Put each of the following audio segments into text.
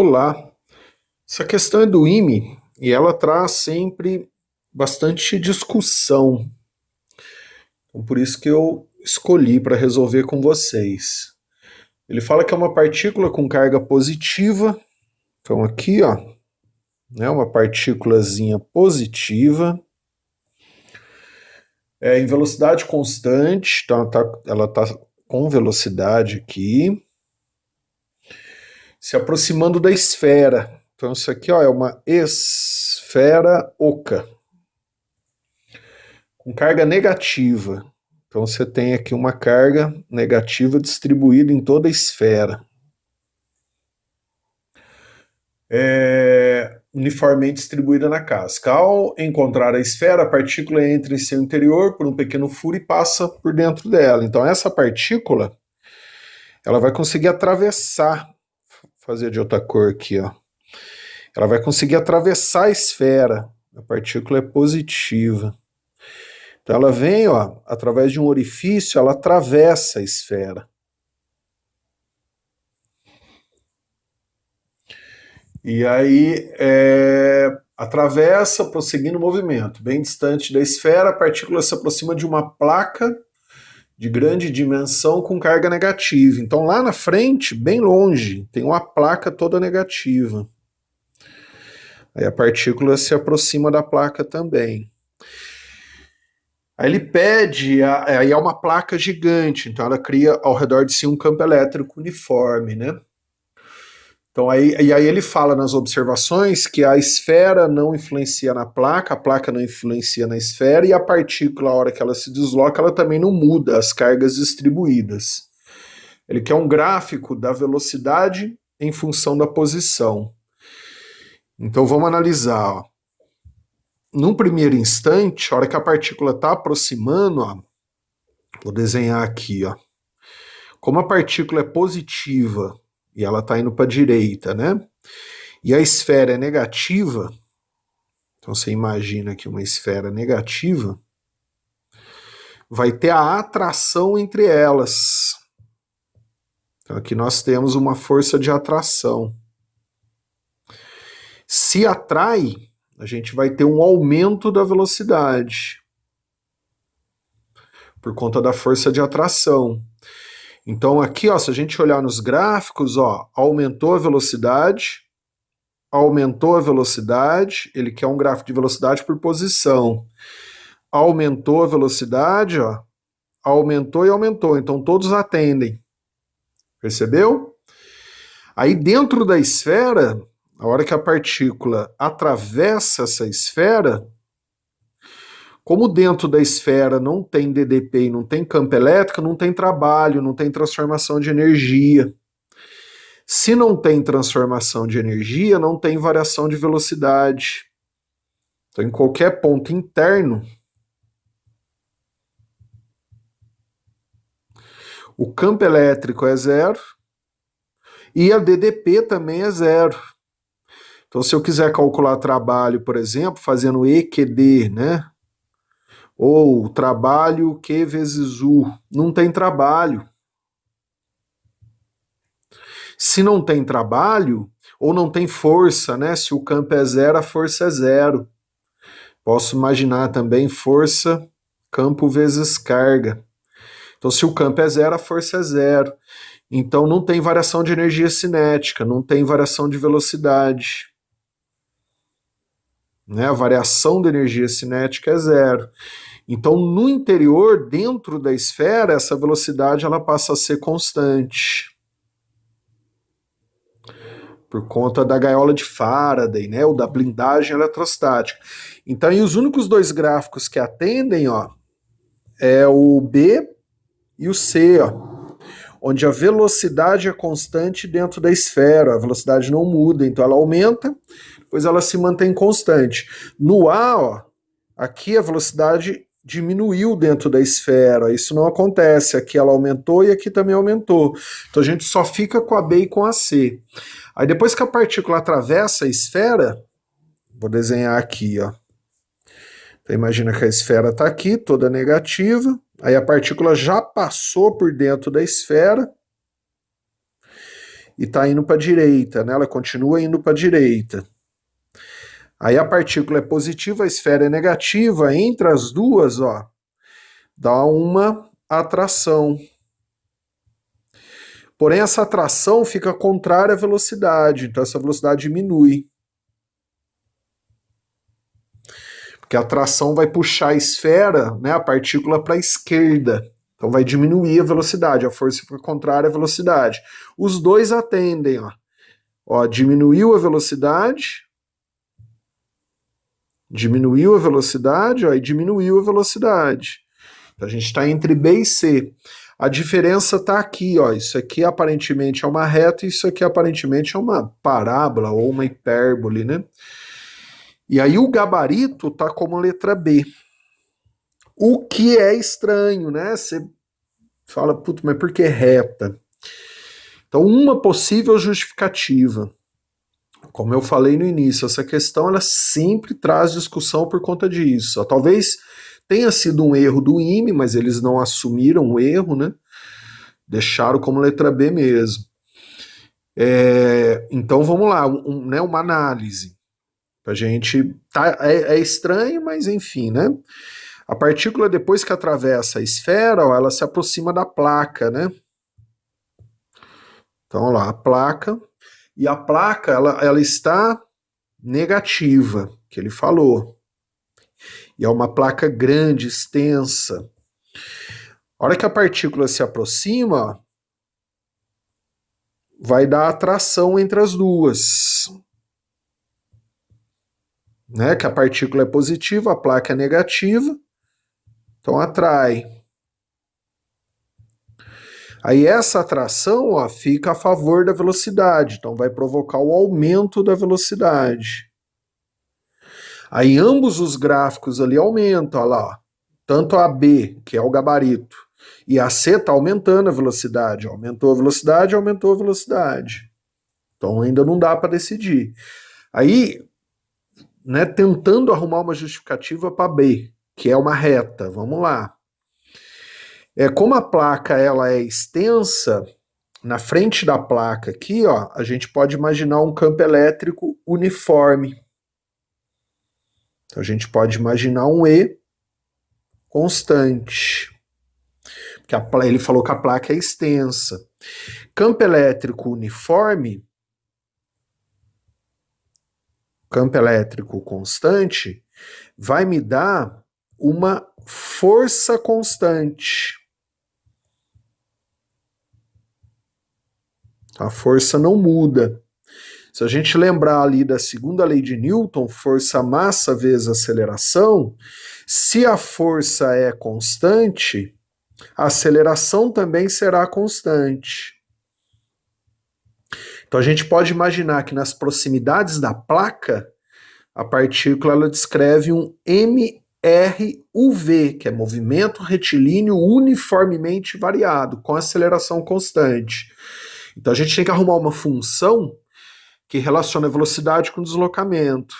Olá, essa questão é do IME e ela traz sempre bastante discussão. Então, por isso que eu escolhi para resolver com vocês. Ele fala que é uma partícula com carga positiva. Então, aqui, ó, né, uma partículazinha positiva, em velocidade constante. Então, ela tá com velocidade aqui, se aproximando da esfera. Então, isso aqui, ó, é uma esfera oca com carga negativa. Então você tem aqui uma carga negativa distribuída em toda a esfera. Uniformemente distribuída na casca. Ao encontrar a esfera, a partícula entra em seu interior por um pequeno furo e passa por dentro dela. Então essa partícula, ela vai conseguir atravessar, vou fazer de outra cor aqui, ó. Ela vai conseguir atravessar a esfera. A partícula é positiva. Então ela vem, ó, através de um orifício, ela atravessa a esfera. E aí atravessa, prosseguindo o movimento. Bem distante da esfera, a partícula se aproxima de uma placa de grande dimensão com carga negativa. Então lá na frente, bem longe, tem uma placa toda negativa. Aí a partícula se aproxima da placa também. Aí ele pede, aí é uma placa gigante, então ela cria ao redor de si um campo elétrico uniforme, né? Então aí ele fala nas observações que a esfera não influencia na placa, a placa não influencia na esfera, e a partícula, a hora que ela se desloca, ela também não muda as cargas distribuídas. Ele quer um gráfico da velocidade em função da posição. Então vamos analisar, ó. Num primeiro instante, a hora que a partícula está aproximando, ó, vou desenhar aqui, ó. Como a partícula é positiva e ela está indo para a direita, né? E a esfera é negativa, então você imagina aqui uma esfera negativa, vai ter a atração entre elas. Então aqui nós temos uma força de atração. Se atrai, a gente vai ter um aumento da velocidade por conta da força de atração. Então aqui, ó, se a gente olhar nos gráficos, ó, aumentou a velocidade, ele quer um gráfico de velocidade por posição. Aumentou a velocidade, ó, aumentou e aumentou, então todos atendem. Percebeu? Aí dentro da esfera, a hora que a partícula atravessa essa esfera, como dentro da esfera não tem DDP e não tem campo elétrico, não tem trabalho, não tem transformação de energia. Se não tem transformação de energia, não tem variação de velocidade. Então, em qualquer ponto interno, o campo elétrico é zero e a DDP também é zero. Então, se eu quiser calcular trabalho, por exemplo, fazendo EQD, né? Ou trabalho Q vezes U, não tem trabalho. Se não tem trabalho, ou não tem força, né? Se o campo é zero, a força é zero. Posso imaginar também força, campo vezes carga. Então, se o campo é zero, a força é zero. Então, não tem variação de energia cinética, não tem variação de velocidade. Né? A variação de energia cinética é zero. Então, no interior, dentro da esfera, essa velocidade ela passa a ser constante. Por conta da gaiola de Faraday, né, ou da blindagem eletrostática. Então, e os únicos dois gráficos que atendem, ó, é o B e o C, ó, onde a velocidade é constante dentro da esfera, a velocidade não muda, então ela aumenta, depois ela se mantém constante. No A, ó, aqui a velocidade diminuiu dentro da esfera, isso não acontece, aqui ela aumentou e aqui também aumentou. Então a gente só fica com a B e com a C. Aí depois que a partícula atravessa a esfera, vou desenhar aqui, ó. Então imagina que a esfera está aqui, toda negativa, aí a partícula já passou por dentro da esfera, e está indo para a direita, né? Ela continua indo para a direita. Aí a partícula é positiva, a esfera é negativa, entre as duas, ó, dá uma atração. Porém, essa atração fica contrária à velocidade, então essa velocidade diminui. Porque a atração vai puxar a esfera, né, a partícula para a esquerda. Então vai diminuir a velocidade, a força fica contrária à velocidade. Os dois atendem, ó. Ó, diminuiu a velocidade, ó, e diminuiu a velocidade. Então a gente está entre B e C. A diferença está aqui, ó. Isso aqui aparentemente é uma reta e isso aqui aparentemente é uma parábola ou uma hipérbole, né? E aí o gabarito está como letra B. O que é estranho, né? Você fala, puto, mas por que reta? Então, uma possível justificativa. Como eu falei no início, essa questão ela sempre traz discussão por conta disso. Talvez tenha sido um erro do IME, mas eles não assumiram o erro, né? Deixaram como letra B mesmo. Então vamos lá, né, uma análise. A gente é estranho, mas enfim, né? A partícula, depois que atravessa a esfera, ó, ela se aproxima da placa, né? Então, olha lá, a placa. E a placa, ela está negativa, que ele falou. E é uma placa grande, extensa. A hora que a partícula se aproxima, vai dar atração entre as duas. Né? Que a partícula é positiva, a placa é negativa. Então atrai. Aí essa atração, ó, fica a favor da velocidade, então vai provocar o aumento da velocidade. Aí ambos os gráficos ali aumentam, olha lá, tanto a B, que é o gabarito, e a C está aumentando a velocidade, aumentou a velocidade, aumentou a velocidade. Então ainda não dá para decidir. Aí, né, tentando arrumar uma justificativa para B, que é uma reta, vamos lá. Como a placa ela é extensa, na frente da placa aqui, ó, a gente pode imaginar um campo elétrico uniforme. Então a gente pode imaginar um E constante. Porque ele falou que a placa é extensa. Campo elétrico uniforme, campo elétrico constante, vai me dar uma força constante. A força não muda. Se a gente lembrar ali da segunda lei de Newton, força massa vezes aceleração, se a força é constante, a aceleração também será constante. Então a gente pode imaginar que nas proximidades da placa, a partícula ela descreve um MRUV, que é movimento retilíneo uniformemente variado, com aceleração constante. Então a gente tem que arrumar uma função que relaciona a velocidade com o deslocamento.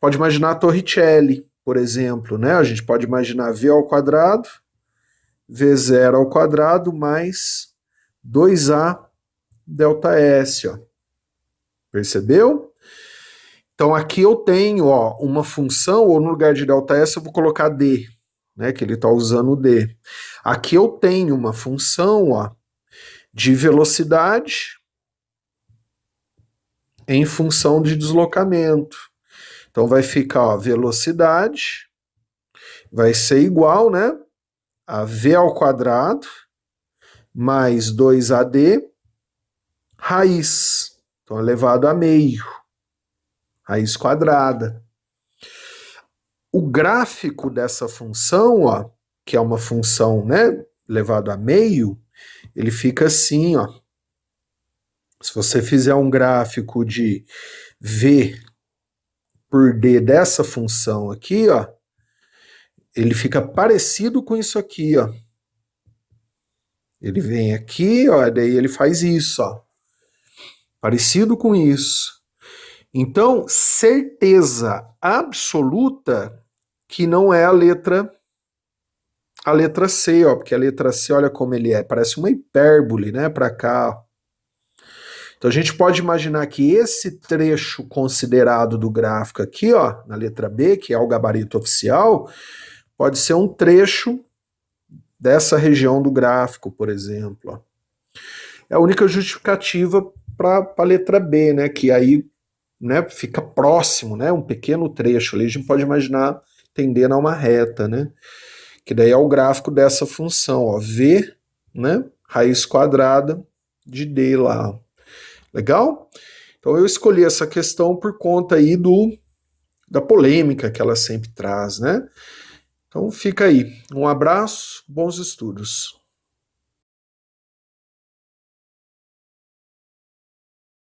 Pode imaginar a Torricelli, por exemplo, né? A gente pode imaginar V ao quadrado, V0 ao quadrado, mais 2A delta S, ó. Percebeu? Então aqui eu tenho, ó, uma função, ou no lugar de delta S eu vou colocar D, né? Que ele está usando o D. Aqui eu tenho uma função, ó, de velocidade em função de deslocamento. Então vai ficar, ó, velocidade vai ser igual, né, a V ao quadrado mais 2AD raiz, então elevado a meio, raiz quadrada. O gráfico dessa função, ó, que é uma função, né, elevado a meio, ele fica assim, ó. Se você fizer um gráfico de V por D dessa função aqui, ó, ele fica parecido com isso aqui, ó. Ele vem aqui, ó, daí ele faz isso, ó. Parecido com isso. Então, certeza absoluta que não é a letra C, ó, porque a letra C, olha como ele é, parece uma hipérbole, né, para cá. Então a gente pode imaginar que esse trecho considerado do gráfico aqui, ó, na letra B, que é o gabarito oficial, pode ser um trecho dessa região do gráfico, por exemplo. Ó. É a única justificativa para a letra B, né, que aí, né, fica próximo, né, um pequeno trecho ali, a gente pode imaginar tendendo a uma reta, né, que daí é o gráfico dessa função, ó, V, né, raiz quadrada de D lá. Legal? Então eu escolhi essa questão por conta aí da polêmica que ela sempre traz, né? Então fica aí. Um abraço, bons estudos.